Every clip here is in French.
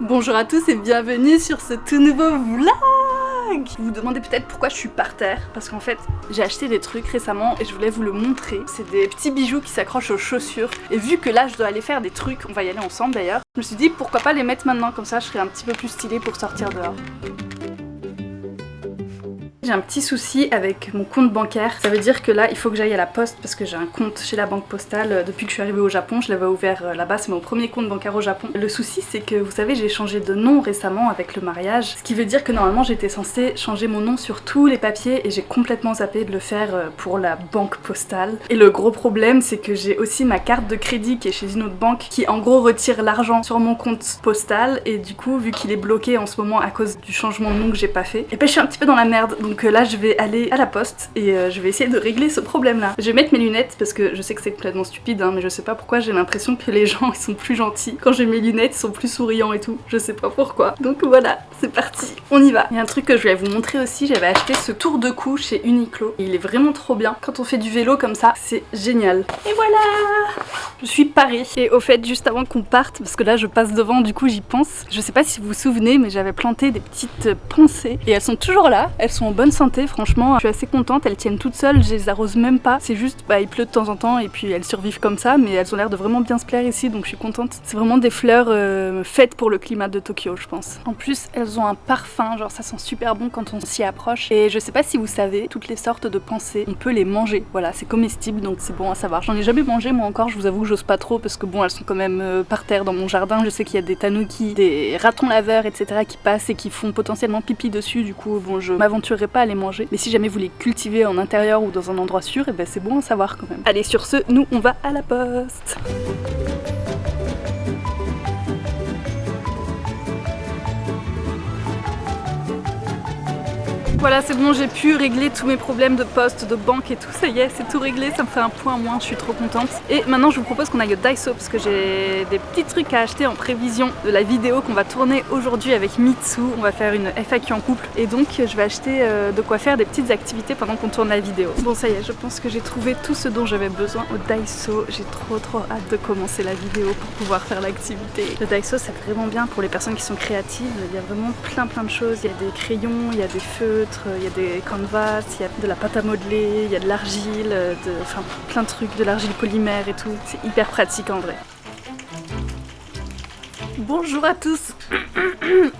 Bonjour à tous et bienvenue sur ce tout nouveau vlog. Vous vous demandez peut-être pourquoi je suis par terre, parce qu'en fait j'ai acheté des trucs récemment et je voulais vous le montrer. C'est des petits bijoux qui s'accrochent aux chaussures et vu que là je dois aller faire des trucs, on va y aller ensemble d'ailleurs, je me suis dit pourquoi pas les mettre maintenant, comme ça je serai un petit peu plus stylée pour sortir dehors. J'ai un petit souci avec mon compte bancaire, ça veut dire que là il faut que j'aille à la poste parce que j'ai un compte chez la banque postale depuis que je suis arrivée au Japon, je l'avais ouvert là-bas, c'est mon premier compte bancaire au Japon. Le souci c'est que vous savez j'ai changé de nom récemment avec le mariage, ce qui veut dire que normalement j'étais censée changer mon nom sur tous les papiers et j'ai complètement zappé de le faire pour la banque postale. Et le gros problème c'est que j'ai aussi ma carte de crédit qui est chez une autre banque qui en gros retire l'argent sur mon compte postal et du coup vu qu'il est bloqué en ce moment à cause du changement de nom que j'ai pas fait, et ben je suis un petit peu dans la merde. Donc là je vais aller à la poste et je vais essayer de régler ce problème là. Je vais mettre mes lunettes parce que je sais que c'est complètement stupide hein, mais je sais pas pourquoi j'ai l'impression que les gens ils sont plus gentils. Quand j'ai mes lunettes ils sont plus souriants et tout. Je sais pas pourquoi. Donc voilà, c'est parti, on y va. Il y a un truc que je voulais vous montrer aussi, j'avais acheté ce tour de cou chez Uniqlo. Il est vraiment trop bien. Quand on fait du vélo comme ça, c'est génial. Et voilà, je suis parée. Et au fait, juste avant qu'on parte, parce que là je passe devant, du coup j'y pense. Je sais pas si vous vous souvenez, mais j'avais planté des petites pensées et elles sont toujours là. Elles sont en bonne santé. Franchement, je suis assez contente, elles tiennent toutes seules, je les arrose même pas. C'est juste, il pleut de temps en temps et puis elles survivent comme ça, mais elles ont l'air de vraiment bien se plaire ici, donc je suis contente. C'est vraiment des fleurs faites pour le climat de Tokyo, je pense. En plus, elles ont un parfum, genre ça sent super bon quand on s'y approche. Et je sais pas si vous savez, toutes les sortes de pensées, on peut les manger. Voilà, c'est comestible, donc c'est bon à savoir. J'en ai jamais mangé moi encore, je vous avoue que j'ose pas trop parce que bon, elles sont quand même par terre dans mon jardin. Je sais qu'il y a des tanuki, des ratons laveurs, etc. qui passent et qui font potentiellement pipi dessus, du coup bon, je m'aventurerai pas à les manger. Mais si jamais vous les cultivez en intérieur ou dans un endroit sûr, et ben c'est bon à savoir quand même. Allez, sur ce, nous on va à la poste. Voilà, c'est bon, j'ai pu régler tous mes problèmes de poste, de banque et tout, ça y est, c'est tout réglé, ça me fait un point en moins, je suis trop contente. Et maintenant je vous propose qu'on aille au Daiso parce que j'ai des petits trucs à acheter en prévision de la vidéo qu'on va tourner aujourd'hui avec Mitsu. On va faire une FAQ en couple et donc je vais acheter de quoi faire des petites activités pendant qu'on tourne la vidéo. Bon ça y est, je pense que j'ai trouvé tout ce dont j'avais besoin au Daiso. J'ai trop hâte de commencer la vidéo pour pouvoir faire l'activité. Le Daiso c'est vraiment bien pour les personnes qui sont créatives, il y a vraiment plein de choses, il y a des crayons, il y a des feutres, il y a des canvas, il y a de la pâte à modeler, il y a de l'argile, enfin plein de trucs, de l'argile polymère et tout. C'est hyper pratique en vrai. Bonjour à tous.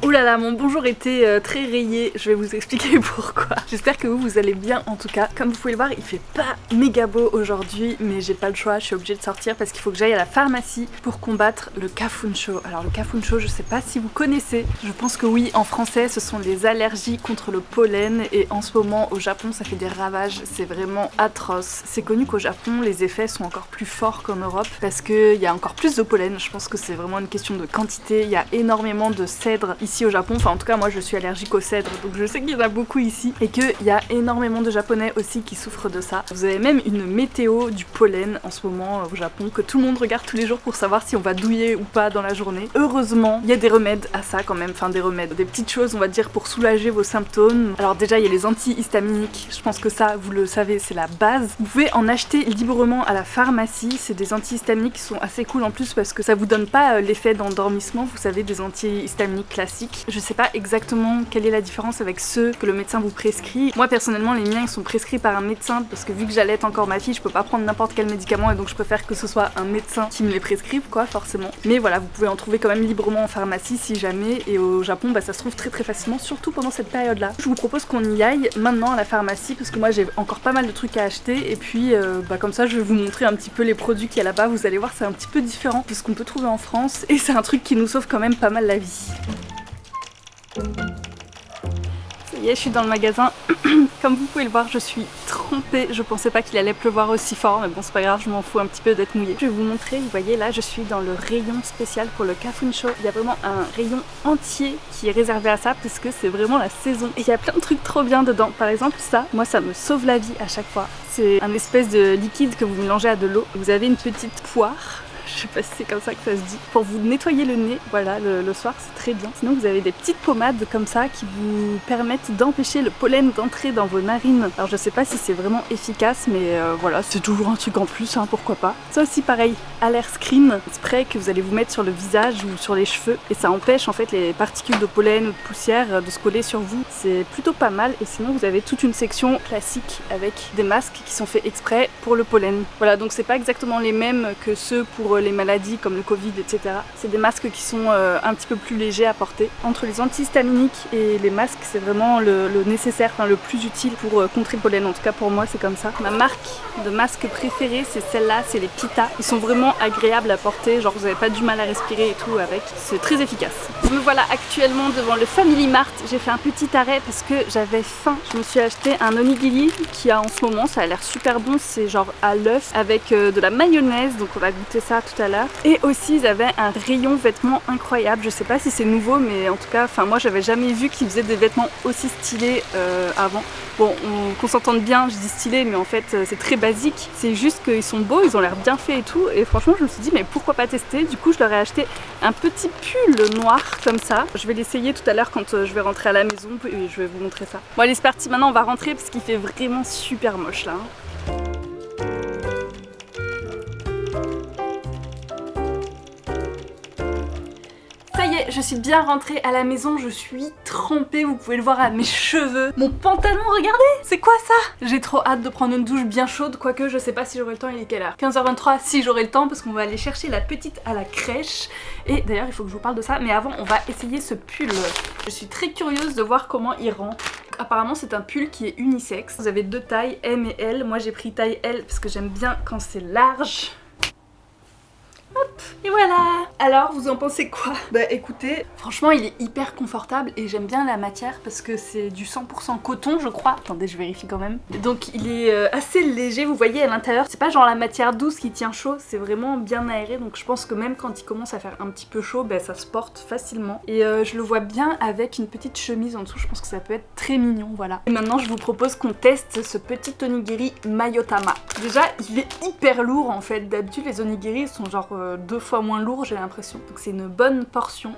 Ouh là là, mon bonjour était très rayé, je vais vous expliquer pourquoi. J'espère que vous allez bien en tout cas. Comme vous pouvez le voir, il fait pas méga beau aujourd'hui, mais j'ai pas le choix, je suis obligée de sortir parce qu'il faut que j'aille à la pharmacie pour combattre le Kafunsho. Alors le Kafunsho, je sais pas si vous connaissez, je pense que oui, en français ce sont les allergies contre le pollen et en ce moment au Japon ça fait des ravages, c'est vraiment atroce. C'est connu qu'au Japon les effets sont encore plus forts qu'en Europe parce qu'il y a encore plus de pollen, je pense que c'est vraiment une question de quantité, il y a énormément de cèdre ici au Japon, enfin en tout cas moi je suis allergique au cèdre donc je sais qu'il y en a beaucoup ici et qu'il y a énormément de japonais aussi qui souffrent de ça. Vous avez même une météo du pollen en ce moment au Japon que tout le monde regarde tous les jours pour savoir si on va douiller ou pas dans la journée. Heureusement il y a des remèdes à ça quand même, enfin des remèdes, des petites choses on va dire pour soulager vos symptômes. Alors déjà il y a les antihistaminiques, je pense que ça vous le savez c'est la base. Vous pouvez en acheter librement à la pharmacie, c'est des antihistaminiques qui sont assez cool en plus parce que ça vous donne pas l'effet d'endormissement, vous savez des antihistaminiques classiques. Je sais pas exactement quelle est la différence avec ceux que le médecin vous prescrit. Moi personnellement les miens ils sont prescrits par un médecin parce que vu que j'allaite encore ma fille je peux pas prendre n'importe quel médicament et donc je préfère que ce soit un médecin qui me les prescrive quoi forcément. Mais voilà vous pouvez en trouver quand même librement en pharmacie si jamais et au Japon ça se trouve très facilement surtout pendant cette période là. Je vous propose qu'on y aille maintenant à la pharmacie parce que moi j'ai encore pas mal de trucs à acheter et puis comme ça je vais vous montrer un petit peu les produits qu'il y a là-bas. Vous allez voir c'est un petit peu différent de ce qu'on peut trouver en France et c'est un truc qui nous sauve quand même pas mal la vie. Ça y est, je suis dans le magasin. Comme vous pouvez le voir, je suis trempée. Je pensais pas qu'il allait pleuvoir aussi fort, mais bon, c'est pas grave, je m'en fous un petit peu d'être mouillée. Je vais vous montrer, vous voyez là, je suis dans le rayon spécial pour le Kafunsho. Il y a vraiment un rayon entier qui est réservé à ça, parce que c'est vraiment la saison. Et il y a plein de trucs trop bien dedans. Par exemple, ça, moi, ça me sauve la vie à chaque fois. C'est un espèce de liquide que vous mélangez à de l'eau. Vous avez une petite poire. je sais pas si c'est comme ça que ça se dit, pour vous nettoyer le nez, voilà, le soir, c'est très bien. Sinon vous avez des petites pommades comme ça qui vous permettent d'empêcher le pollen d'entrer dans vos narines. Alors je sais pas si c'est vraiment efficace, mais voilà, c'est toujours un truc en plus, hein, pourquoi pas. Ça aussi pareil, Aller Screen, spray que vous allez vous mettre sur le visage ou sur les cheveux, et ça empêche en fait les particules de pollen ou de poussière de se coller sur vous. C'est plutôt pas mal. Et sinon vous avez toute une section classique avec des masques qui sont faits exprès pour le pollen. Voilà, donc c'est pas exactement les mêmes que ceux pour les maladies comme le Covid, etc. C'est des masques qui sont un petit peu plus légers à porter. Entre les antihistaminiques et les masques, c'est vraiment le nécessaire, enfin le plus utile pour contrer le pollen. En tout cas pour moi c'est comme ça. Ma marque de masque préférée c'est celle-là, c'est les Pita. Ils sont vraiment agréables à porter, genre vous n'avez pas du mal à respirer et tout avec. C'est très efficace. Me voilà actuellement devant le Family Mart. J'ai fait un petit arrêt parce que j'avais faim. Je me suis acheté un onigiri qui a en ce moment, ça a l'air super bon, c'est genre à l'œuf avec de la mayonnaise, donc on va goûter ça tout à l'heure. Et aussi ils avaient un rayon vêtements incroyable, je sais pas si c'est nouveau mais en tout cas, enfin moi j'avais jamais vu qu'ils faisaient des vêtements aussi stylés avant. Bon, qu'on s'entende bien, je dis stylé, mais en fait c'est très basique, c'est juste qu'ils sont beaux, ils ont l'air bien faits et tout, et franchement je me suis dit mais pourquoi pas tester. Du coup je leur ai acheté un petit pull noir comme ça, je vais l'essayer tout à l'heure quand je vais rentrer à la maison et je vais vous montrer ça. Bon allez c'est parti, maintenant on va rentrer parce qu'il fait vraiment super moche là. Ça y est, je suis bien rentrée à la maison, je suis trempée, vous pouvez le voir à mes cheveux. Mon pantalon, regardez, c'est quoi ça? J'ai trop hâte de prendre une douche bien chaude, quoique je sais pas si j'aurai le temps, il est quelle heure? 15h23, si j'aurai le temps, parce qu'on va aller chercher la petite à la crèche. Et d'ailleurs, il faut que je vous parle de ça, mais avant, on va essayer ce pull. Je suis très curieuse de voir comment il rend. Apparemment c'est un pull qui est unisexe. Vous avez deux tailles, M et L. Moi j'ai pris taille L parce que j'aime bien quand c'est large. Hop, et voilà. Alors vous en pensez quoi? Bah écoutez, franchement il est hyper confortable et j'aime bien la matière parce que c'est du 100% coton je crois. Attendez je vérifie quand même. Donc il est assez léger, vous voyez à l'intérieur. C'est pas genre la matière douce qui tient chaud, c'est vraiment bien aéré. Donc je pense que même quand il commence à faire un petit peu chaud, bah, ça se porte facilement. Et je le vois bien avec une petite chemise en dessous, je pense que ça peut être très mignon, voilà. Et maintenant je vous propose qu'on teste ce petit onigiri Mayotama. Déjà il est hyper lourd en fait. D'habitude les onigiris sont genre 2 fois moins lourd j'ai l'impression. Donc c'est une bonne portion.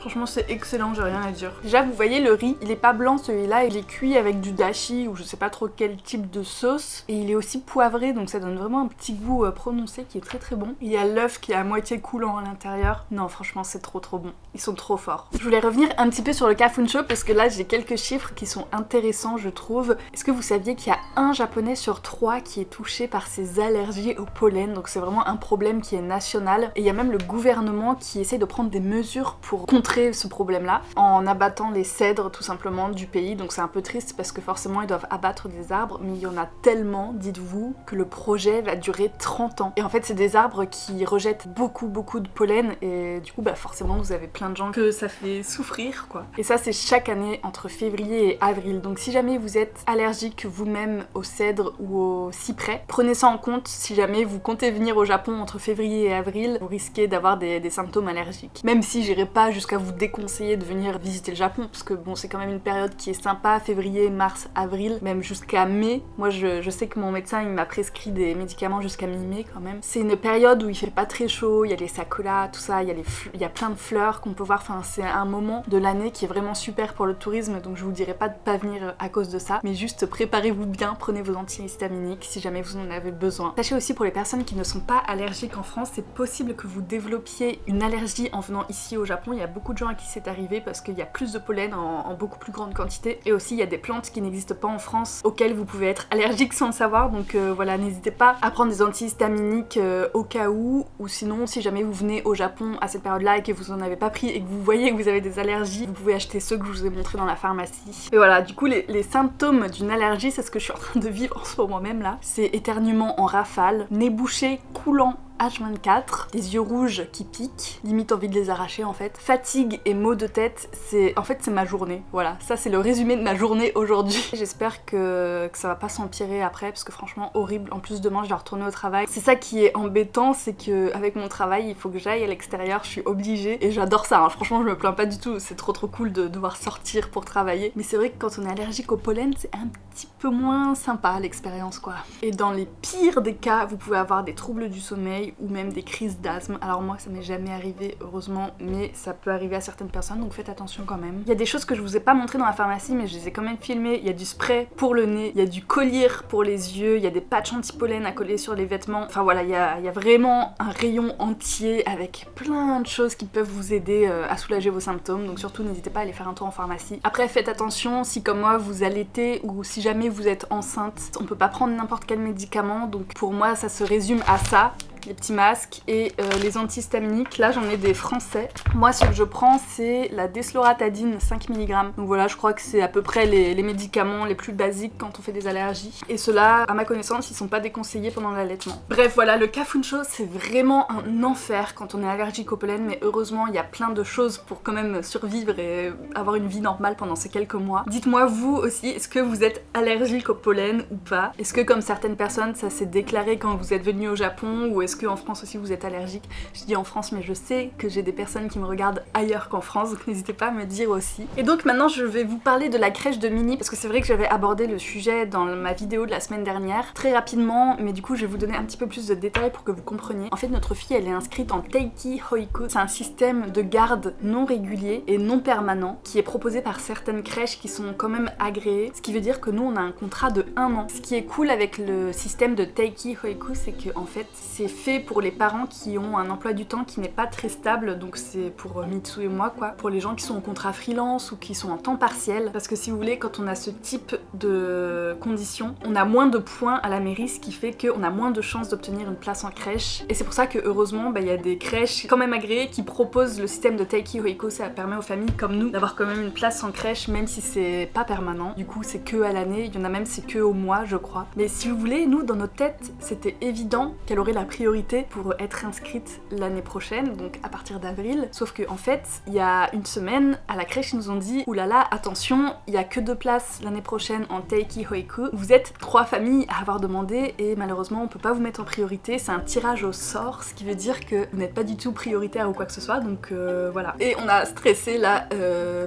Franchement c'est excellent, j'ai rien à dire. Déjà vous voyez le riz, il est pas blanc celui-là, il est cuit avec du dashi ou je sais pas trop quel type de sauce. Et il est aussi poivré donc ça donne vraiment un petit goût prononcé qui est très très bon. Il y a l'œuf qui est à moitié coulant à l'intérieur. Non franchement c'est trop bon, ils sont trop forts. Je voulais revenir un petit peu sur le Kafuncho parce que là j'ai quelques chiffres qui sont intéressants je trouve. Est-ce que vous saviez qu'il y a un japonais sur 3 qui est touché par ses allergies au pollen? Donc c'est vraiment un problème qui est national. Et il y a même le gouvernement qui essaye de prendre des mesures pour contrer ce problème là en abattant les cèdres tout simplement du pays. Donc c'est un peu triste parce que forcément ils doivent abattre des arbres, mais il y en a tellement, dites-vous, que le projet va durer 30 ans. Et en fait c'est des arbres qui rejettent beaucoup de pollen et du coup bah forcément vous avez plein de gens que ça fait souffrir quoi. Et ça c'est chaque année entre février et avril. Donc si jamais vous êtes allergique vous-même au cèdre ou au cyprès, prenez ça en compte. Si jamais vous comptez venir au Japon entre février et avril, vous risquez d'avoir des symptômes allergiques. Même si j'irai pas jusqu'à vous déconseiller de venir visiter le Japon parce que bon c'est quand même une période qui est sympa, février, mars, avril, même jusqu'à mai. Moi je sais que mon médecin il m'a prescrit des médicaments jusqu'à mi-mai quand même. C'est une période où il fait pas très chaud, il y a les sakura, tout ça, il y a plein de fleurs qu'on peut voir, enfin c'est un moment de l'année qui est vraiment super pour le tourisme donc je vous dirais pas de pas venir à cause de ça, mais juste préparez-vous bien, prenez vos antihistaminiques si jamais vous en avez besoin. Sachez aussi pour les personnes qui ne sont pas allergiques en France, c'est possible que vous développiez une allergie en venant ici au Japon. Il y a beaucoup de gens à qui c'est arrivé parce qu'il y a plus de pollen en beaucoup plus grande quantité et aussi il y a des plantes qui n'existent pas en France auxquelles vous pouvez être allergique sans le savoir. Donc voilà, n'hésitez pas à prendre des antihistaminiques au cas où, ou sinon si jamais vous venez au Japon à cette période là et que vous en avez pas pris et que vous voyez que vous avez des allergies, vous pouvez acheter ceux que je vous ai montrés dans la pharmacie. Et voilà, du coup les symptômes d'une allergie, c'est ce que je suis en train de vivre en ce moment même là. C'est éternuement en rafale, nez bouché, coulant H24, des yeux rouges qui piquent, limite envie de les arracher en fait, fatigue et maux de tête, c'est ma journée, voilà, ça c'est le résumé de ma journée aujourd'hui. J'espère que ça va pas s'empirer après parce que franchement horrible, en plus demain je vais retourner au travail. C'est ça qui est embêtant, c'est que avec mon travail il faut que j'aille à l'extérieur, je suis obligée et j'adore ça, hein. Franchement je me plains pas du tout, c'est trop cool de devoir sortir pour travailler, mais c'est vrai que quand on est allergique au pollen c'est un petit peu moins sympa l'expérience quoi. Et dans les pires des cas, vous pouvez avoir des troubles du sommeil d'allergie ou même des crises d'asthme. Alors moi ça m'est jamais arrivé heureusement, mais ça peut arriver à certaines personnes, donc faites attention quand même. Il y a des choses que je vous ai pas montrées dans la pharmacie mais je les ai quand même filmées. Il y a du spray pour le nez, il y a du collier pour les yeux, il y a des patchs anti-pollen à coller sur les vêtements. Enfin voilà, il y a vraiment un rayon entier avec plein de choses qui peuvent vous aider à soulager vos symptômes, donc surtout n'hésitez pas à aller faire un tour en pharmacie. Après faites attention, si comme moi vous allaitez ou si jamais vous êtes enceinte, on peut pas prendre n'importe quel médicament, donc pour moi ça se résume à ça. Les petits masques et les antihistaminiques. Là j'en ai des français. Moi ce que je prends c'est la desloratadine 5 mg. Donc voilà, je crois que c'est à peu près les médicaments les plus basiques quand on fait des allergies. Et ceux-là, à ma connaissance, ils sont pas déconseillés pendant l'allaitement. Bref voilà, le Kafuncho c'est vraiment un enfer quand on est allergique au pollen, mais heureusement il y a plein de choses pour quand même survivre et avoir une vie normale pendant ces quelques mois. Dites-moi vous aussi, est-ce que vous êtes allergique au pollen ou pas? Est-ce que comme certaines personnes ça s'est déclaré quand vous êtes venu au Japon, ou est-ce qu'en France aussi vous êtes allergique? Je dis en France mais je sais que j'ai des personnes qui me regardent ailleurs qu'en France, donc n'hésitez pas à me dire aussi. Et donc maintenant je vais vous parler de la crèche de Minnie, parce que c'est vrai que j'avais abordé le sujet dans ma vidéo de la semaine dernière, très rapidement, mais du coup je vais vous donner un petit peu plus de détails pour que vous compreniez. En fait notre fille elle est inscrite en Teiki Hoiku, c'est un système de garde non régulier et non permanent qui est proposé par certaines crèches qui sont quand même agréées, ce qui veut dire que nous on a un contrat de 1 an. Ce qui est cool avec le système de Teiki Hoiku, c'est que en fait c'est fait pour les parents qui ont un emploi du temps qui n'est pas très stable, donc c'est pour Mitsu et moi quoi, pour les gens qui sont en contrat freelance ou qui sont en temps partiel, parce que si vous voulez, quand on a ce type de conditions, on a moins de points à la mairie, ce qui fait qu'on a moins de chances d'obtenir une place en crèche, et c'est pour ça que heureusement il y a des crèches quand même agréées qui proposent le système de Teiki Hoiku. Ça permet aux familles comme nous d'avoir quand même une place en crèche, même si c'est pas permanent, du coup c'est que à l'année, il y en a même c'est que au mois je crois. Mais si vous voulez, nous dans notre tête c'était évident qu'elle aurait la priorité pour être inscrite l'année prochaine, donc à partir d'avril. Sauf que en fait, il y a une semaine, à la crèche, ils nous ont dit oulala, attention, il y a que 2 places l'année prochaine en Teiki Hoiku. Vous êtes 3 familles à avoir demandé et malheureusement on peut pas vous mettre en priorité. C'est un tirage au sort, ce qui veut dire que vous n'êtes pas du tout prioritaire ou quoi que ce soit, donc voilà. Et on a stressé là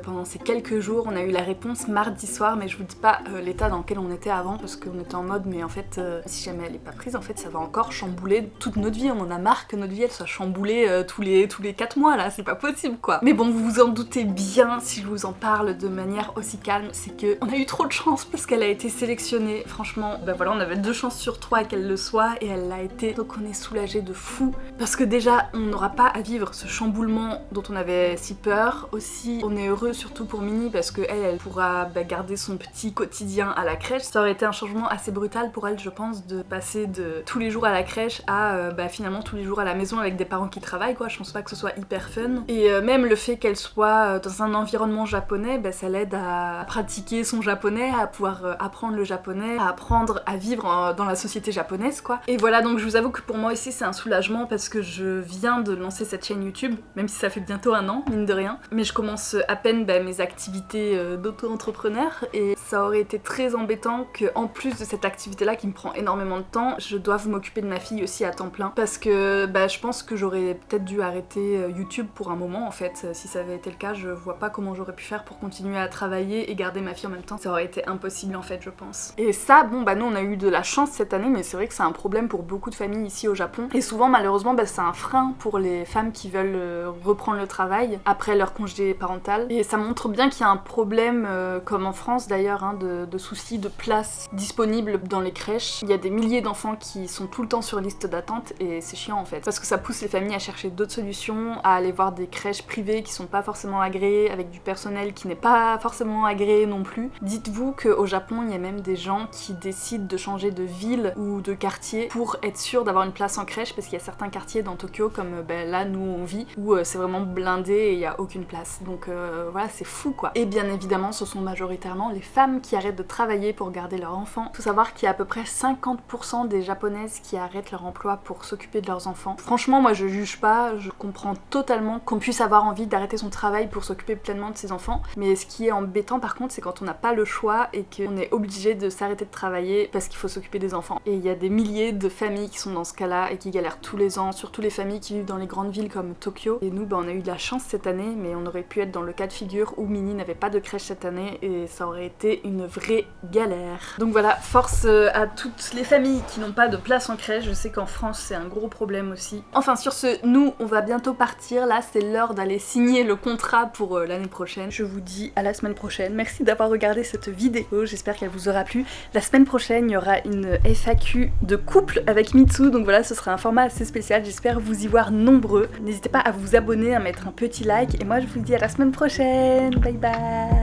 pendant ces quelques jours. On a eu la réponse mardi soir, mais je vous dis pas l'état dans lequel on était avant, parce qu'on était en mode mais en fait si jamais elle est pas prise, en fait ça va encore chambouler toute notre vie. On en a marre que notre vie elle soit chamboulée tous les 4 mois là, c'est pas possible quoi. Mais bon, vous vous en doutez bien si je vous en parle de manière aussi calme, c'est que on a eu trop de chance parce qu'elle a été sélectionnée. Franchement, bah voilà, on avait 2 chances sur 3 qu'elle le soit et elle l'a été, donc on est soulagés de fou parce que déjà on n'aura pas à vivre ce chamboulement dont on avait si peur. Aussi on est heureux surtout pour Minnie parce que elle pourra garder son petit quotidien à la crèche. Ça aurait été un changement assez brutal pour elle je pense, de passer de tous les jours à la crèche à finalement tous les jours à la maison avec des parents qui travaillent quoi. Je pense pas que ce soit hyper fun, et même le fait qu'elle soit dans un environnement japonais, ça l'aide à pratiquer son japonais, à pouvoir apprendre le japonais, à apprendre à vivre dans la société japonaise quoi. Et voilà, donc je vous avoue que pour moi aussi c'est un soulagement parce que je viens de lancer cette chaîne YouTube, même si ça fait bientôt 1 an mine de rien, mais je commence à peine mes activités d'auto-entrepreneur, et ça aurait été très embêtant que en plus de cette activité là qui me prend énormément de temps, je doive m'occuper de ma fille aussi à temps plein, parce que je pense que j'aurais peut-être dû arrêter YouTube pour un moment en fait. Si ça avait été le cas, je vois pas comment j'aurais pu faire pour continuer à travailler et garder ma fille en même temps. Ça aurait été impossible en fait je pense. Et ça, bon nous on a eu de la chance cette année, mais c'est vrai que c'est un problème pour beaucoup de familles ici au Japon, et souvent malheureusement c'est un frein pour les femmes qui veulent reprendre le travail après leur congé parental, et ça montre bien qu'il y a un problème comme en France d'ailleurs de soucis de place disponible dans les crèches. Il y a des milliers d'enfants qui sont tout le temps sur liste d'attente et c'est chiant en fait, parce que ça pousse les familles à chercher d'autres solutions, à aller voir des crèches privées qui sont pas forcément agréées, avec du personnel qui n'est pas forcément agréé non plus. Dites-vous qu'au Japon il y a même des gens qui décident de changer de ville ou de quartier pour être sûr d'avoir une place en crèche, parce qu'il y a certains quartiers dans Tokyo comme là nous on vit où c'est vraiment blindé et il y a aucune place, donc voilà, c'est fou quoi. Et bien évidemment ce sont majoritairement les femmes qui arrêtent de travailler pour garder leurs enfants. Faut savoir qu'il y a à peu près 50% des japonaises qui arrêtent leur emploi pour s'occuper de leurs enfants. Franchement moi je juge pas, je comprends totalement qu'on puisse avoir envie d'arrêter son travail pour s'occuper pleinement de ses enfants, mais ce qui est embêtant par contre c'est quand on n'a pas le choix et qu'on est obligé de s'arrêter de travailler parce qu'il faut s'occuper des enfants. Et il y a des milliers de familles qui sont dans ce cas-là et qui galèrent tous les ans, surtout les familles qui vivent dans les grandes villes comme Tokyo. Et nous on a eu de la chance cette année, mais on aurait pu être dans le cas de figure où Minnie n'avait pas de crèche cette année et ça aurait été été une vraie galère. Donc voilà, force à toutes les familles qui n'ont pas de place en crèche, je sais qu'en France c'est un gros problème aussi. Enfin sur ce, nous on va bientôt partir, là c'est l'heure d'aller signer le contrat pour l'année prochaine. Je vous dis à la semaine prochaine, merci d'avoir regardé cette vidéo, j'espère qu'elle vous aura plu. La semaine prochaine il y aura une FAQ de couple avec Mitsu, donc voilà, ce sera un format assez spécial, j'espère vous y voir nombreux. N'hésitez pas à vous abonner, à mettre un petit like, et moi je vous dis à la semaine prochaine, bye bye.